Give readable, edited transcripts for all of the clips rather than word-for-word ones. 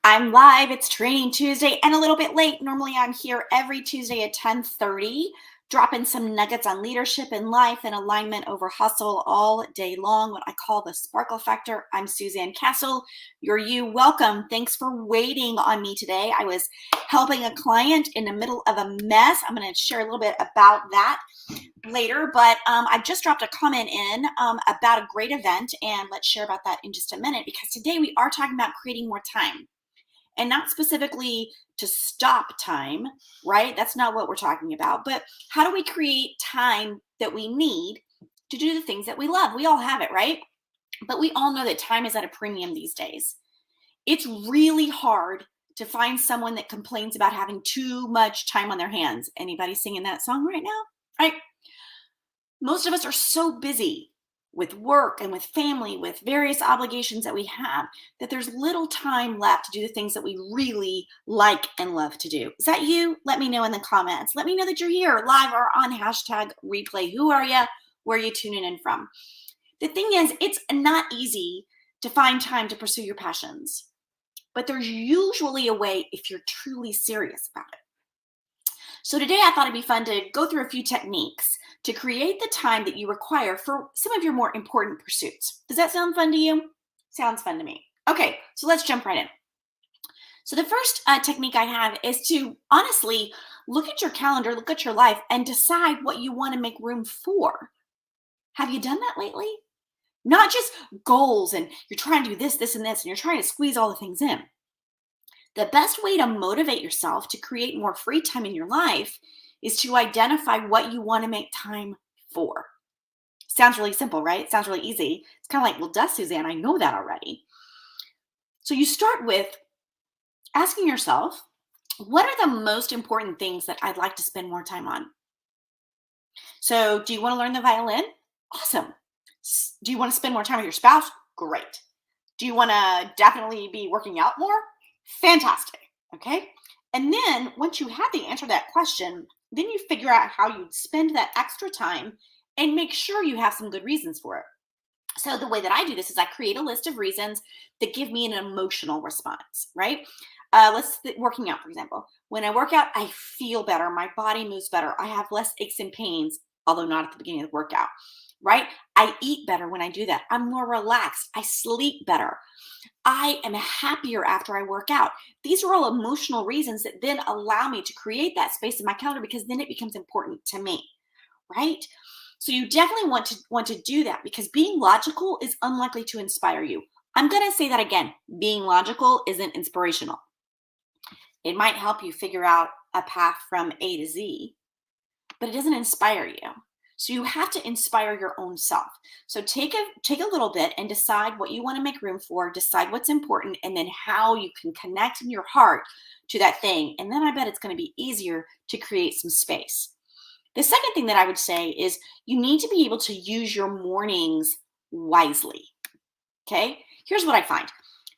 I'm live. It's Training Tuesday and a little bit late. Normally, I'm here every Tuesday at 10:30, dropping some nuggets on leadership and life and alignment over hustle all day long, what I call the sparkle factor. I'm Suzanne Castle. You're you. Welcome. Thanks for waiting on me today. I was helping a client in the middle of a mess. I'm going to share a little bit about that later, but I just dropped a comment in about a great event, and let's share about that in just a minute because today we are talking about creating more time. And not specifically to stop time, right? That's not what we're talking about. But how do we create time that we need to do the things that we love? We all have it, right? But we all know that time is at a premium these days. It's really hard to find someone that complains about having too much time on their hands. Anybody singing that song right now? Right? Most of us are so busy with work and with family, with various obligations that we have, that there's little time left to do the things that we really like and love to do. Is that you? Let me know in the comments. Let me know that you're here live or on hashtag replay. Who are you? Where are you tuning in from? The thing is, it's not easy to find time to pursue your passions, but there's usually a way if you're truly serious about it. So today I thought it'd be fun to go through a few techniques to create the time that you require for some of your more important pursuits. Does that sound fun to you? Sounds fun to me. Okay, so let's jump right in. So the first technique I have is to honestly look at your calendar, look at your life, and decide what you want to make room for. Have you done that lately? Not just goals and you're trying to do this, this, and this, and you're trying to squeeze all the things in. The best way to motivate yourself to create more free time in your life is to identify what you want to make time for. Sounds really simple, right? Sounds really easy. It's kind of like, well, duh, Suzanne, I know that already. So you start with asking yourself, what are the most important things that I'd like to spend more time on? So do you want to learn the violin? Awesome. Do you want to spend more time with your spouse? Great. Do you want to definitely be working out more? Fantastic. Okay. And then once you have the answer to that question, then you figure out how you'd spend that extra time and make sure you have some good reasons for it. So the way that I do this is I create a list of reasons that give me an emotional response, right? Working out, for example. When I work out, I feel better. My body moves better. I have less aches and pains, although not at the beginning of the workout, right? I eat better when I do that. I'm more relaxed. I sleep better. I am happier after I work out. These are all emotional reasons that then allow me to create that space in my calendar because then it becomes important to me, right? So you definitely want to do that because being logical is unlikely to inspire you. I'm going to say that again. Being logical isn't inspirational. It might help you figure out a path from A to Z, but it doesn't inspire you. So you have to inspire your own self. So take a little bit and decide what you want to make room for, decide what's important, and then how you can connect in your heart to that thing. And then I bet it's going to be easier to create some space. The second thing that I would say is you need to be able to use your mornings wisely. Okay? Here's what I find.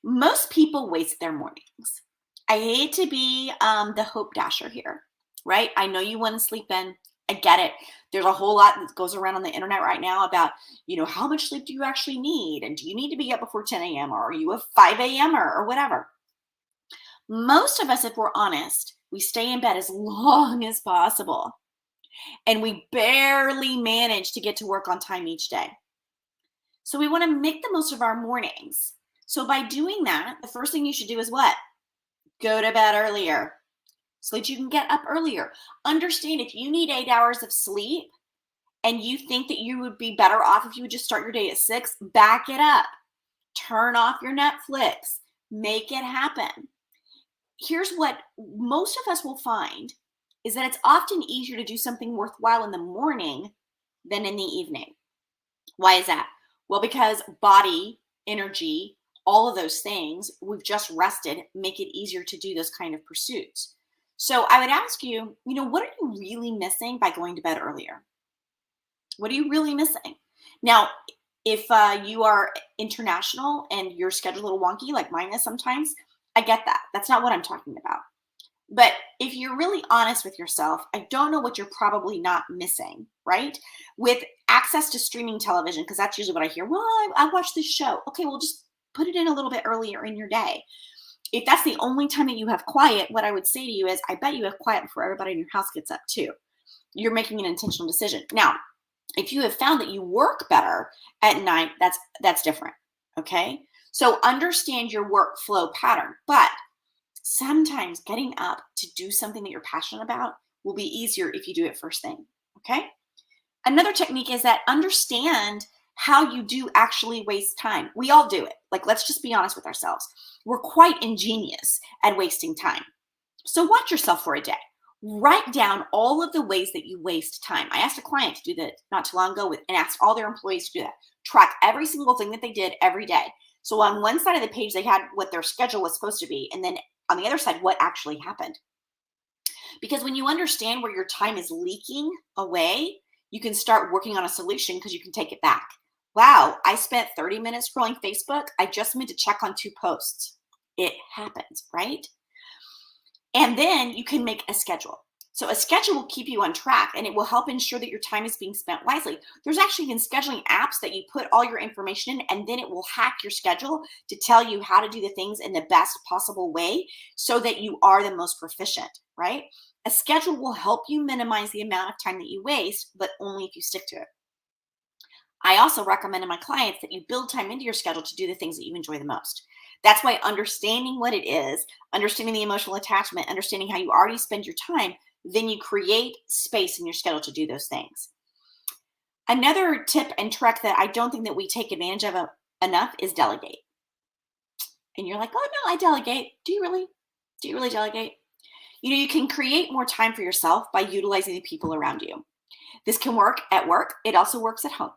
Most people waste their mornings. I hate to be the hope dasher here, right? I know you want to sleep in. I get it. There's a whole lot that goes around on the internet right now about, how much sleep do you actually need? And do you need to be up before 10 a.m. or are you a 5 a.m. or whatever? Most of us, if we're honest, we stay in bed as long as possible. And we barely manage to get to work on time each day. So we want to make the most of our mornings. So by doing that, the first thing you should do is what? Go to bed earlier so that you can get up earlier. Understand if you need 8 hours of sleep and you think that you would be better off if you would just start your day at 6, back it up. Turn off your Netflix. Make it happen. Here's what most of us will find is that it's often easier to do something worthwhile in the morning than in the evening. Why is that? Well, because body, energy, all of those things, we've just rested, make it easier to do those kind of pursuits. So I would ask you, what are you really missing by going to bed earlier? What are you really missing? Now, if you are international and your schedule's a little wonky like mine is sometimes, I get that. That's not what I'm talking about. But if you're really honest with yourself, I don't know what you're probably not missing, right? With access to streaming television, because that's usually what I hear. Well, I watch this show. Okay, well, just put it in a little bit earlier in your day. If that's the only time that you have quiet, what I would say to you is, I bet you have quiet before everybody in your house gets up too. You're making an intentional decision. Now, if you have found that you work better at night, that's different. Okay. So understand your workflow pattern, but sometimes getting up to do something that you're passionate about will be easier if you do it first thing. Okay. Another technique is that understand how you do actually waste time. We all do it. Like, let's just be honest with ourselves. We're quite ingenious at wasting time. So watch yourself for a day. Write down all of the ways that you waste time. I asked a client to do that not too long ago and asked all their employees to do that. Track every single thing that they did every day. So on one side of the page, they had what their schedule was supposed to be. And then on the other side, what actually happened. Because when you understand where your time is leaking away, you can start working on a solution because you can take it back. Wow, I spent 30 minutes scrolling Facebook. I just meant to check on 2 posts. It happens, right? And then you can make a schedule. So a schedule will keep you on track and it will help ensure that your time is being spent wisely. There's actually even scheduling apps that you put all your information in and then it will hack your schedule to tell you how to do the things in the best possible way so that you are the most proficient, right? A schedule will help you minimize the amount of time that you waste, but only if you stick to it. I also recommend to my clients that you build time into your schedule to do the things that you enjoy the most. That's why understanding what it is, understanding the emotional attachment, understanding how you already spend your time, then you create space in your schedule to do those things. Another tip and trick that I don't think that we take advantage of enough is delegate. And you're like, oh no, I delegate. Do you really? Do you really delegate? You can create more time for yourself by utilizing the people around you. This can work at work. It also works at home.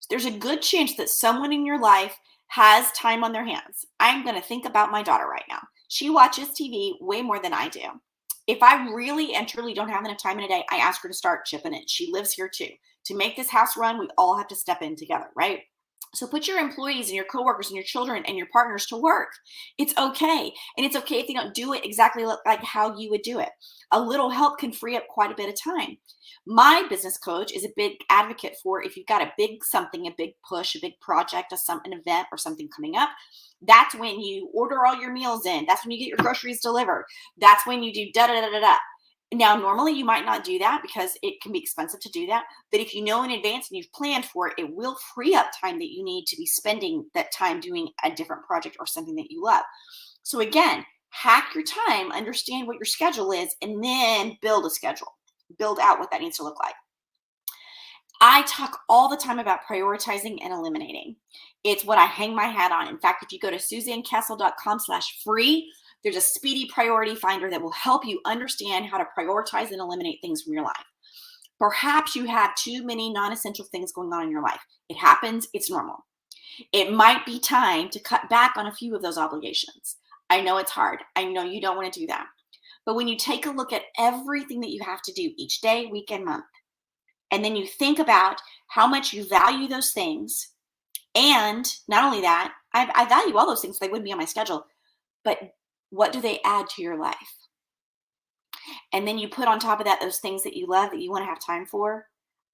There's a good chance that someone in your life has time on their hands. I'm going to think about my daughter right now. She watches TV way more than I do. If I really and truly don't have enough time in a day, I ask her to start chipping in. She lives here too. To make this house run, we all have to step in together, right? So put your employees and your coworkers and your children and your partners to work. It's okay. And it's okay if they don't do it exactly like how you would do it. A little help can free up quite a bit of time. My business coach is a big advocate for if you've got a big something, a big push, a big project, an event or something coming up, that's when you order all your meals in. That's when you get your groceries delivered. That's when you do da da da da da. Now, normally you might not do that because it can be expensive to do that. But if you know in advance and you've planned for it, it will free up time that you need to be spending that time doing a different project or something that you love. So again, hack your time, understand what your schedule is, and then build a schedule. Build out what that needs to look like. I talk all the time about prioritizing and eliminating. It's what I hang my hat on. In fact, if you go to suzannekessel.com/free, there's a speedy priority finder that will help you understand how to prioritize and eliminate things from your life. Perhaps you have too many non-essential things going on in your life. It happens. It's normal. It might be time to cut back on a few of those obligations. I know it's hard. I know you don't want to do that. But when you take a look at everything that you have to do each day, week, and month, and then you think about how much you value those things, and not only that, I value all those things, so they wouldn't be on my schedule, but what do they add to your life? And then you put on top of that those things that you love that you want to have time for.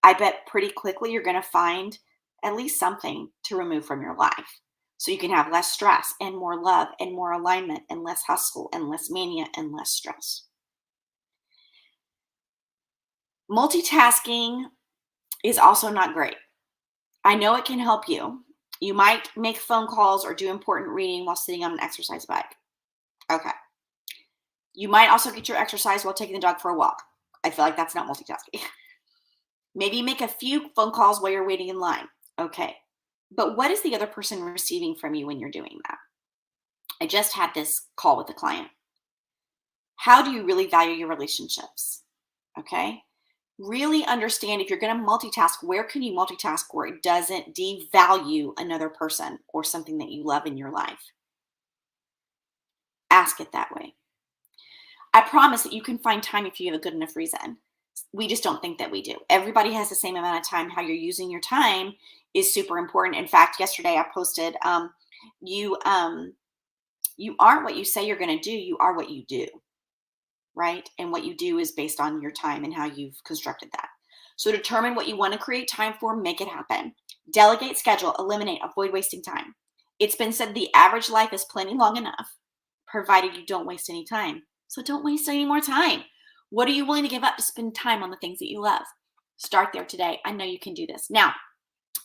I bet pretty quickly you're going to find at least something to remove from your life so you can have less stress and more love and more alignment and less hustle and less mania and less stress. Multitasking is also not great. I know it can help you. You might make phone calls or do important reading while sitting on an exercise bike. Okay. You might also get your exercise while taking the dog for a walk. I feel like that's not multitasking. Maybe make a few phone calls while you're waiting in line. Okay. But what is the other person receiving from you when you're doing that? I just had this call with a client. How do you really value your relationships? Okay. Really understand if you're going to multitask, where can you multitask where it doesn't devalue another person or something that you love in your life? Ask it that way. I promise that you can find time if you have a good enough reason. We just don't think that we do. Everybody has the same amount of time. How you're using your time is super important. In fact, yesterday I posted, you aren't what you say you're going to do. You are what you do, right? And what you do is based on your time and how you've constructed that. So determine what you want to create time for, make it happen. Delegate, schedule, eliminate, avoid wasting time. It's been said the average life is plenty long enough. provided you don't waste any time. So don't waste any more time. What are you willing to give up to spend time on the things that you love? Start there today. I know you can do this. Now,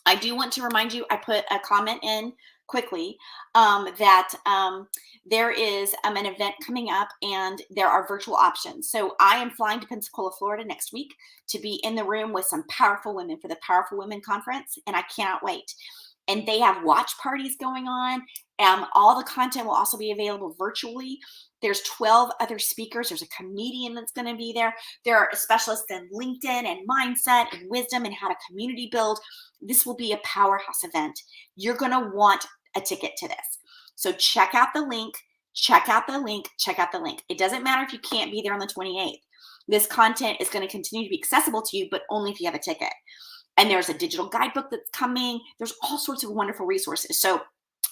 I do want to remind you, I put a comment in quickly that there is an event coming up and there are virtual options. So I am flying to Pensacola, Florida next week to be in the room with some powerful women for the Powerful Women Conference, and I cannot wait. And they have watch parties going on. All the content will also be available virtually. There's 12 other speakers. There's a comedian that's going to be there. There are specialists in LinkedIn and mindset and wisdom and how to community build. This will be a powerhouse event. You're going to want a ticket to this. So check out the link, check out the link, check out the link. It doesn't matter if you can't be there on the 28th. This content is going to continue to be accessible to you, but only if you have a ticket. And there's a digital guidebook that's coming. There's all sorts of wonderful resources. So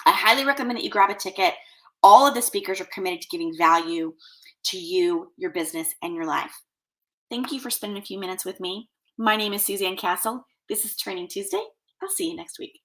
I highly recommend that you grab a ticket. All of the speakers are committed to giving value to you, your business, and your life. Thank you for spending a few minutes with me. My name is Suzanne Castle. This is Training Tuesday. I'll see you next week.